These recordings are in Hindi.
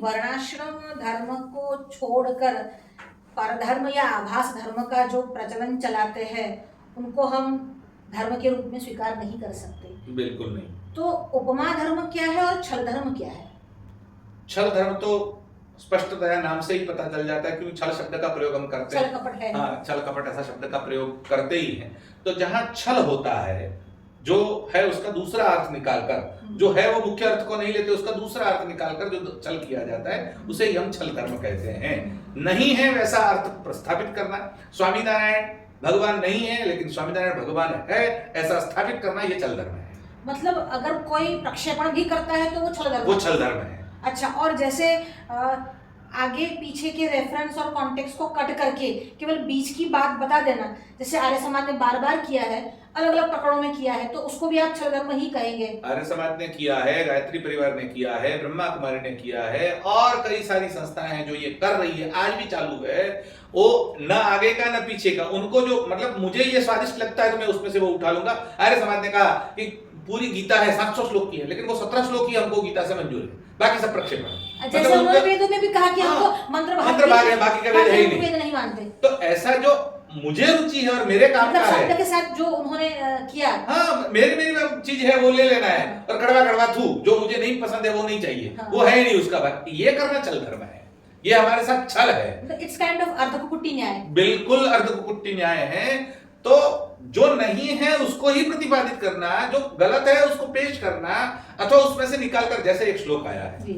वर्णाश्रम धर्म को छोड़कर परधर्म या आभास धर्म का जो प्रचलन चलाते हैं उनको हम धर्म के रूप में स्वीकार नहीं कर सकते। बिल्कुल नहीं। तो उपमा धर्म क्या है और छल धर्म क्या है? छल धर्म तो स्पष्टतया नाम से ही पता चल जाता है, क्योंकि छल शब्द का प्रयोग हम करते हैं। छल कपट है। हाँ, छल कपट ऐसा शब्द का प्रयोग करते ही हैं। तो जहां छल होता है, जो है उसका दूसरा अर्थ निकालकर, जो है वो मुख्य अर्थ को नहीं लेते, उसका दूसरा अर्थ निकालकर जो छल किया जाता है उसे ही हम छल धर्म कहते हैं। नहीं है वैसा अर्थ प्रस्थापित करना, स्वामीनारायण भगवान नहीं है लेकिन स्वामीनारायण भगवान है ऐसा स्थापित करना, ये छल धर्म है। मतलब अगर कोई प्रक्षेपण भी करता है तो वो छल धर्म, वो छल धर्म है। अच्छा, और जैसे आगे पीछे के रेफरेंस और कॉन्टेक्स्ट को कट करके केवल बीच की बात बता देना, जैसे आर्य समाज ने बार बार किया है, अलग अलग प्रकरणों में किया है, तो उसको भी आप छल धर्म ही कहेंगे? आर्य समाज ने किया है, गायत्री परिवार ने किया है, ब्रह्मा कुमारी ने किया है, और कई सारी संस्थाएं हैं जो ये कर रही है, आज भी चालू है। वो न आगे का न पीछे का, उनको जो मतलब मुझे ये स्वादिष्ट लगता है तो मैं उसमें से वो उठा लूंगा। आर्य समाज ने कहा कि पूरी गीता है 700 श्लोक की है, लेकिन वो 17 श्लोक ही हमको गीता से मंजूर है, बाकी सब प्रक्षेपण। जैसे उन्होंने वेदों में भी कहा कि हमको मंत्र भाग है, बाकी का वेद है ही नहीं। वेद नहीं मानते। तो ऐसा जो मुझे रुचि है और मेरे काम का है, शब्द के साथ जो उन्होंने किया, हाँ मेरी चीज है वो ले लेना है, और कड़वा कड़वा थू जो मुझे नहीं पसंद है वो नहीं चाहिए, हाँ। वो है ही नहीं उसका भाग, ये करना छल धर्म है, ये हमारे साथ छल है। इट्स काइंड ऑफ अर्धकुकुटी न्याय। बिल्कुल अर्धकुकुटी न्याय है। तो जो नहीं है उसको ही प्रतिपादित करना, जो गलत है उसको पेश करना, अथवा उसमें से निकालकर, जैसे एक श्लोक आया है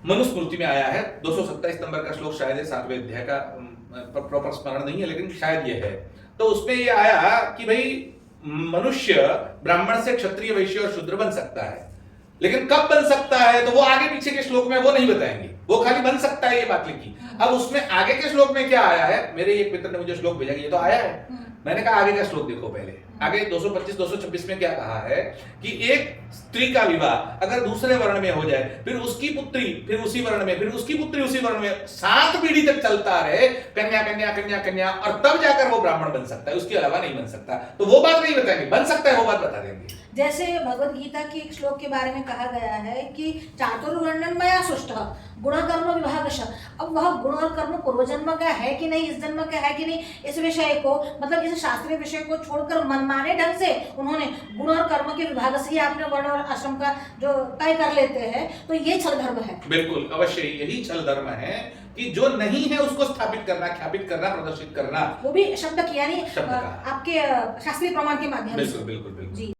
मनुस्मृति में आया है, 227 नंबर का श्लोक, शायद 7वें अध्याय का, प्रॉपर स्मरण नहीं है लेकिन शायद ये है। तो उसमें ये आया कि भाई मनुष्य ब्राह्मण से क्षत्रिय, वैश्य और शूद्र बन सकता है, लेकिन कब बन सकता है तो वो आगे पीछे के श्लोक में वो नहीं बताएंगे, वो खाली बन सकता है ये बात लिखी। अब उसमें आगे के श्लोक में क्या आया है, मेरे एक मित्र ने मुझे श्लोक भेजा कि ये तो आया है, मैंने कहा आगे का श्लोक देखो पहले। आगे 225 226 में क्या कहा है कि एक स्त्री का विवाह अगर दूसरे वर्ण में हो जाए, फिर उसकी पुत्री फिर उसी वर्ण में, फिर उसकी पुत्री उसी वर्ण में, 7 पीढ़ी तक चलता रहे, कन्या कन्या कन्या कन्या, और तब जाकर वो ब्राह्मण बन सकता है, उसके अलावा नहीं बन सकता। तो वो बात नहीं बताएंगे, बन सकता है वो बात बता देंगे। जैसे भगवत गीता के एक श्लोक के बारे में कहा गया है कि चातुर्वर्ण्यम मया सृष्टः गुण कर्म विभागश। अब वह गुण और कर्म पूर्व जन्म का है कि नहीं, इस जन्म का है कि नहीं, इस विषय को, मतलब इस शास्त्रीय विषय को छोड़कर मनमाने ढंग से उन्होंने गुण और कर्म के विभाग से ही आपने वर्ण और आश्रम का जो तय कर लेते हैं, तो ये छल धर्म है। बिल्कुल अवश्य यही छल धर्म है कि जो नहीं है उसको स्थापित करना, ख्यापित करना, प्रदर्शित करना, वो भी शब्द की, यानी आपके शास्त्रीय प्रमाण के माध्यम से। बिल्कुल बिल्कुल बिल्कुल।